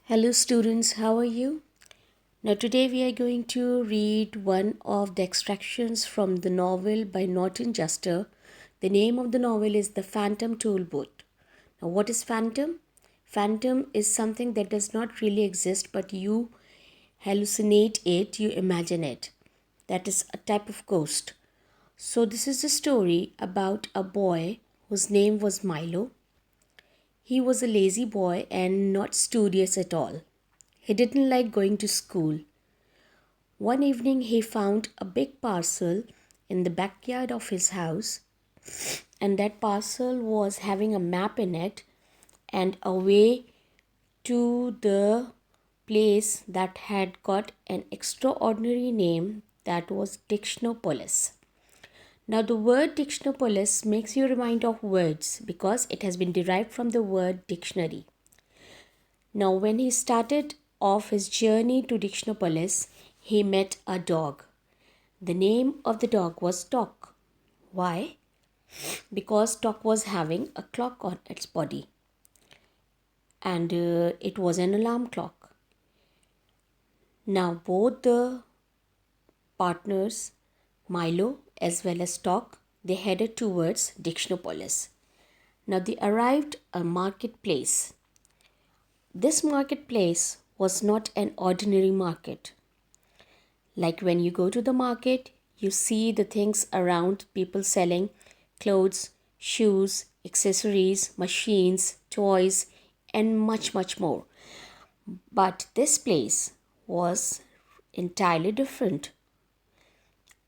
Hello students, how are you? Now today we are going to read one of the extractions from the novel by Norton. The name of the novel is The Phantom Tollbooth. Now what is phantom? Phantom is something that does not really exist but you hallucinate it, you imagine it. That is a type of ghost. So this is a story about a boy whose name was Milo. He was a lazy boy and not studious at all. He didn't like going to school. One evening, he found a big parcel in the backyard of his house, and that parcel was having a map in it and a way to the place that had got an extraordinary name that was Dictionopolis. Now, the word Dictionopolis makes you remind of words because it has been derived from the word dictionary. Now, when he started off his journey to Dictionopolis, he met a dog. The name of the dog was Tock. Why? Because Tock was having a clock on its body, and it was an alarm clock. Now, both the partners, Milo as well as Tock, they headed towards Dictionopolis. Now, they arrived at a marketplace. This marketplace was not an ordinary market. Like when you go to the market, you see the things around, people selling clothes, shoes, accessories, machines, toys, and much more. But this place was entirely different.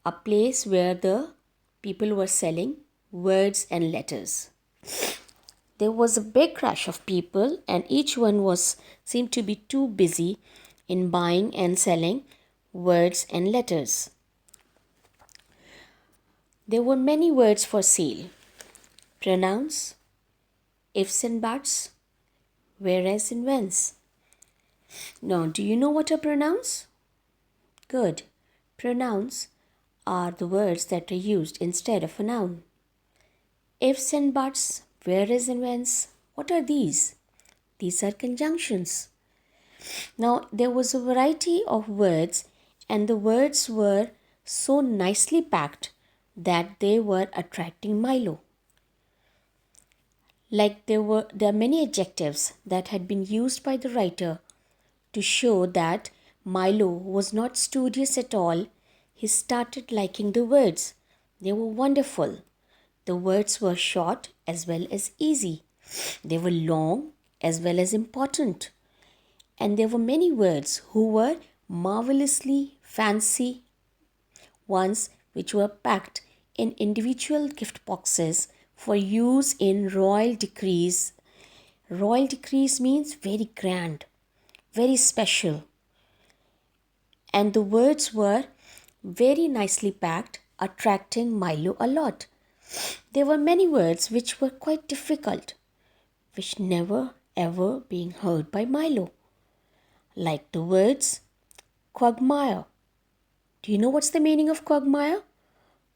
A place where the people were selling words and letters. There was a big rush of people, and each one was seemed to be too busy in buying and selling words and letters. There were many words for sale: pronouns, ifs and buts, whereas and whens. Now, do you know what are pronouns? Good. Pronouns are the words that are used instead of a noun. Ifs and buts, whereas and whens, what are these? These are conjunctions. Now, there was a variety of words, and the words were so nicely packed that they were attracting Milo. Like there are many adjectives that had been used by the writer to show that Milo was not studious at all. He started liking the words. They were wonderful. The words were short as well as easy. They were long as well as important. And there were many words who were marvelously fancy ones which were packed in individual gift boxes for use in royal decrees. Royal decrees means very grand, very special. And the words were very nicely packed, attracting Milo a lot. There were many words which were quite difficult, which never ever being heard by Milo. Like the words quagmire. Do you know what's the meaning of quagmire?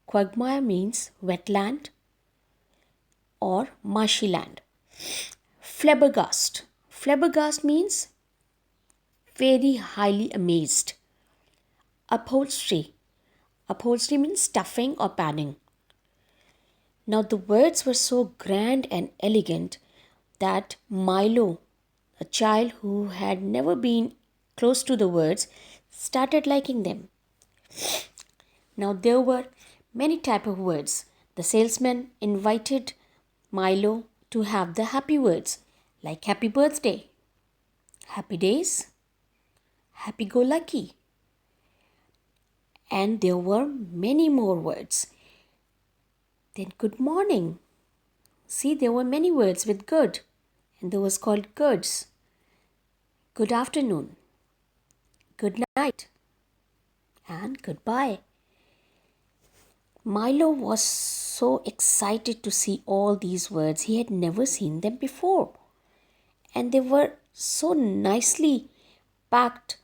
Quagmire means wetland or marshy land. Flabbergast. Flabbergast means very highly amazed. Upholstery. Upholstery means stuffing or padding. Now the words were so grand and elegant that Milo, a child who had never been close to the words, started liking them. Now there were many type of words. The salesman invited Milo to have the happy words like happy birthday, happy days, happy go lucky. And there were many more words. Then good morning. See, there were many words with good, and there was called goods. Good afternoon, good night, and goodbye. Milo was so excited to see all these words. He had never seen them before. And they were so nicely packed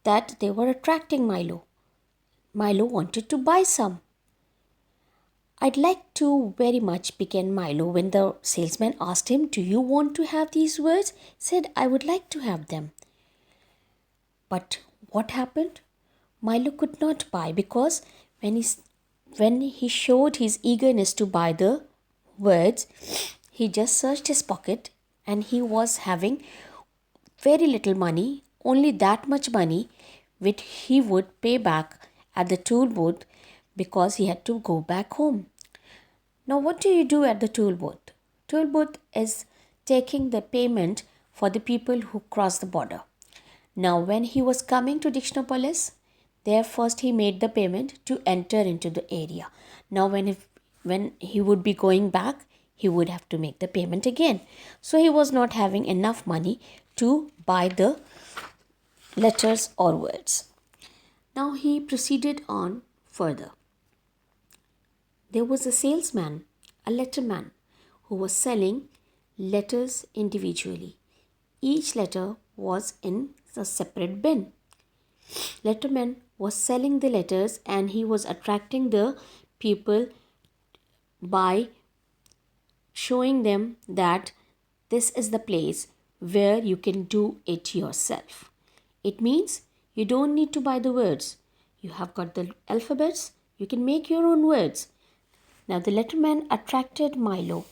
that they were attracting Milo. Milo wanted to buy some. I'd like to very much, began Milo when the salesman asked him, do you want to have these words? He said, I would like to have them. But what happened? Milo could not buy because when he showed his eagerness to buy the words, he just searched his pocket and he was having very little money, only that much money which he would pay back at the toll booth because he had to go back home. Now, what do you do at the toll booth? Toll booth is taking the payment for the people who cross the border. Now, when he was coming to Dictionopolis, there first he made the payment to enter into the area. Now, when he would be going back, he would have to make the payment again. So he was not having enough money to buy the letters or words. Now he proceeded on further. There was a salesman, a letterman, who was selling letters individually. Each letter was in a separate bin. Letterman was selling the letters and he was attracting the people by showing them that this is the place where you can do it yourself. It means you don't need to buy the words. You have got the alphabets, you can make your own words. Now the letterman attracted Milo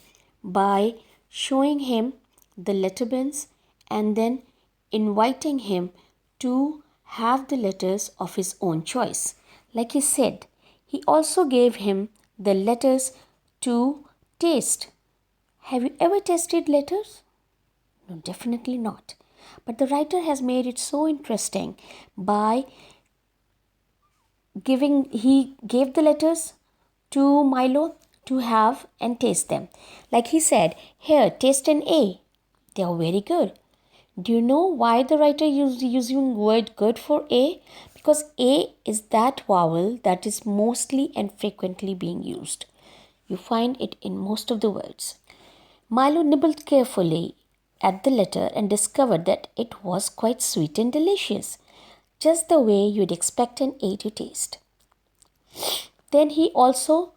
by showing him the letter bins and then inviting him to have the letters of his own choice. Like he said, he also gave him the letters to taste. Have you ever tasted letters? No, definitely not. But the writer has made it so interesting by he gave the letters to Milo to have and taste them. Like he said, here, taste an A. They are very good. Do you know why the writer used using word good for A? Because A is that vowel that is mostly and frequently being used. You find it in most of the words. Milo nibbled carefully at the letter and discovered that it was quite sweet and delicious, just the way you'd expect an A to taste. Then he also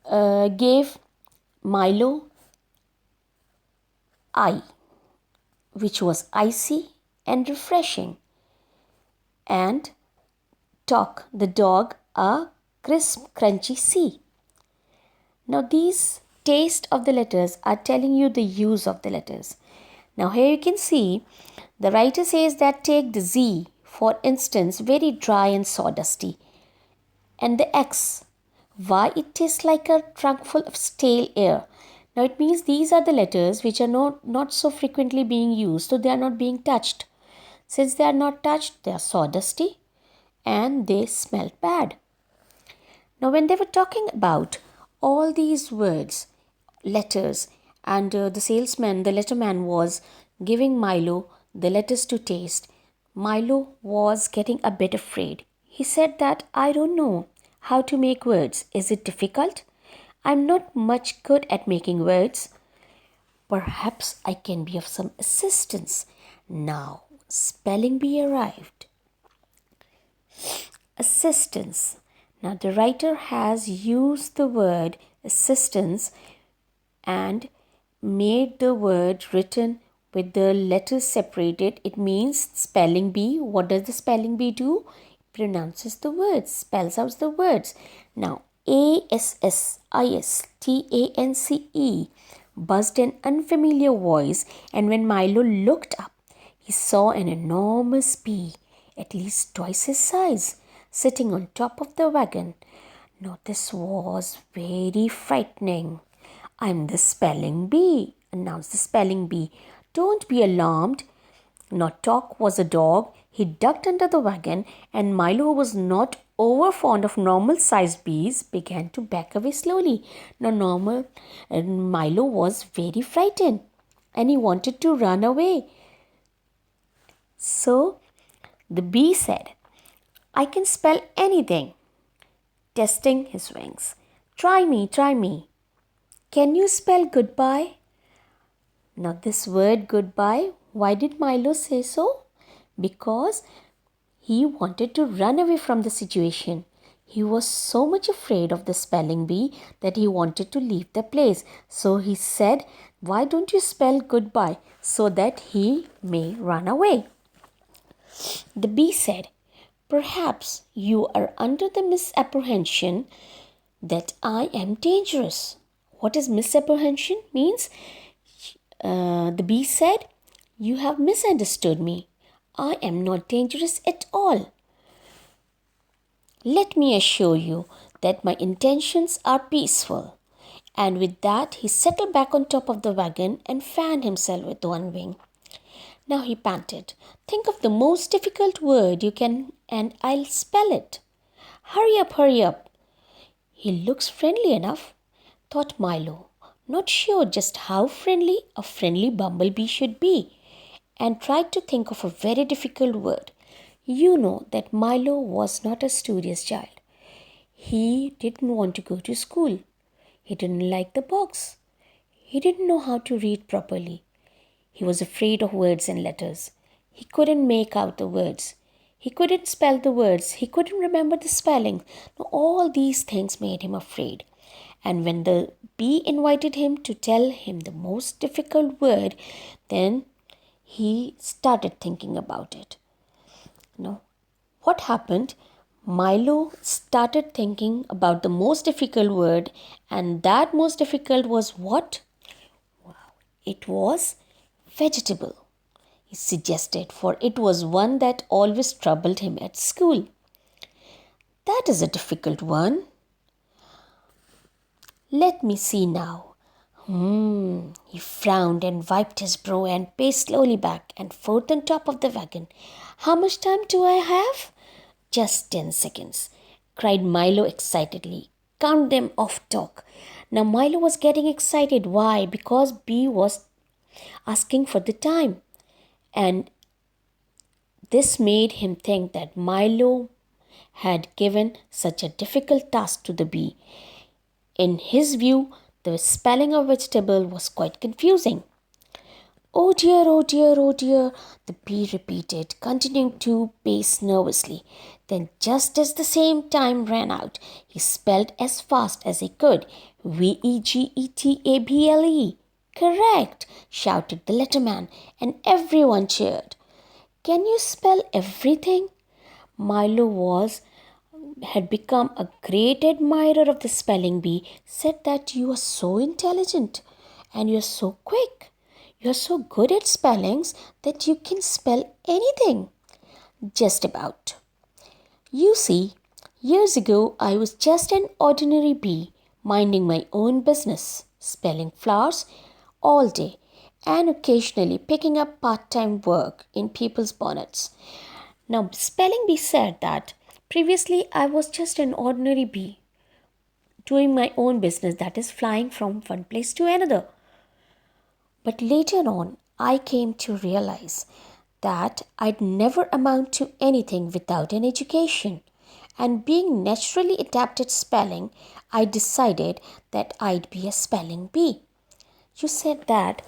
gave Milo I, which was icy and refreshing, and Tock, the dog, a crisp, crunchy C. Now these taste of the letters are telling you the use of the letters. Now here you can see the writer says that take the Z, for instance, very dry and sawdusty, and the X, why it tastes like a trunk full of stale air. Now it means these are the letters which are not so frequently being used, so they are not being touched. Since they are not touched, they are sawdusty and they smell bad. Now when they were talking about all these words, letters, and the letterman was giving Milo the letters to taste, Milo was getting a bit afraid. He said that, I don't know how to make words. Is it difficult? I'm not much good at making words. Perhaps I can be of some assistance. Now, spelling bee arrived. Assistance. Now, the writer has used the word assistance and made the word written with the letters separated. It means spelling bee. What does the spelling bee do? It pronounces the words, spells out the words. Now, ASSISTANCE buzzed an unfamiliar voice, and when Milo looked up, he saw an enormous bee, at least twice his size, sitting on top of the wagon. Now, this was very frightening. I'm the spelling bee, announced the spelling bee. Don't be alarmed. Now, Tock was a dog. He ducked under the wagon, and Milo, who was not over fond of normal-sized bees, began to back away slowly. Now, Milo was very frightened, and he wanted to run away. So, the bee said, I can spell anything, testing his wings. Try me, try me. Can you spell goodbye? Now this word goodbye, why did Milo say so? Because he wanted to run away from the situation. He was so much afraid of the spelling bee that he wanted to leave the place. So he said, why don't you spell goodbye, so that he may run away? The bee said, "Perhaps you are under the misapprehension that I am dangerous." What is misapprehension? Means the bee said, "You have misunderstood me. I am not dangerous at all. Let me assure you that my intentions are peaceful." And with that, he settled back on top of the wagon and fanned himself with one wing. Now he panted, "Think of the most difficult word you can, and I'll spell it. Hurry up, hurry up." "He looks friendly enough," thought Milo, not sure just how friendly a friendly bumblebee should be, and tried to think of a very difficult word. You know that Milo was not a studious child. He didn't want to go to school. He didn't like the box. He didn't know how to read properly. He was afraid of words and letters. He couldn't make out the words. He couldn't spell the words. He couldn't remember the spelling. Now, all these things made him afraid. And when the bee invited him to tell him the most difficult word, then he started thinking about it. Now, what happened? Milo started thinking about the most difficult word, and that most difficult was what? It was vegetable, he suggested, for it was one that always troubled him at school. "That is a difficult one. Let me see now." He frowned and wiped his brow and paced slowly back and forth on top of the wagon. "How much time do I have?" "Just 10 seconds," cried Milo excitedly. "Count them off, Doc." Now Milo was getting excited. Why? Because B was asking for the time. And this made him think that Milo had given such a difficult task to the bee. In his view, the spelling of vegetable was quite confusing. "Oh dear, oh dear, oh dear," the bee repeated, continuing to pace nervously. Then, just as the same time ran out, he spelled as fast as he could, "Vegetable." "Correct!" shouted the letterman, and everyone cheered. "Can you spell everything?" Milo had become a great admirer of the spelling bee, said that "You are so intelligent and you are so quick. You are so good at spellings that you can spell anything." "Just about. You see, years ago I was just an ordinary bee, minding my own business, spelling flowers all day, and occasionally picking up part-time work in people's bonnets." Now, spelling bee said that previously I was just an ordinary bee, doing my own business, that is, flying from one place to another. But later on, I came to realize that I'd never amount to anything without an education. And being naturally adept at spelling, I decided that I'd be a spelling bee. You said that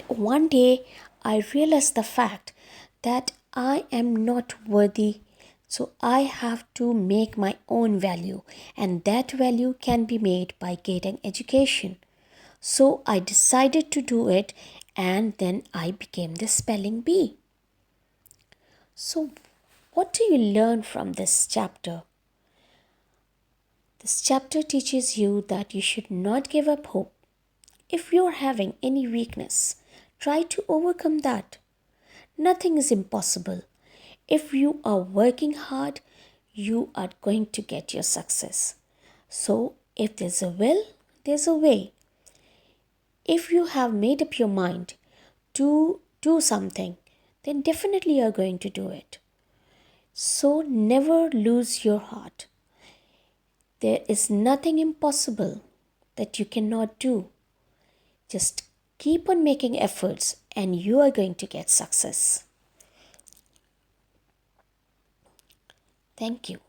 one day I realized the fact that I am not worthy, so I have to make my own value, and that value can be made by getting education. So I decided to do it, and then I became the spelling bee. So, what do you learn from this chapter? This chapter teaches you that you should not give up hope. If you are having any weakness, try to overcome that. Nothing is impossible. If you are working hard, you are going to get your success. So, if there's a will, there's a way. If you have made up your mind to do something, then definitely you are going to do it. So never lose your heart. There is nothing impossible that you cannot do. Just keep on making efforts and you are going to get success. Thank you.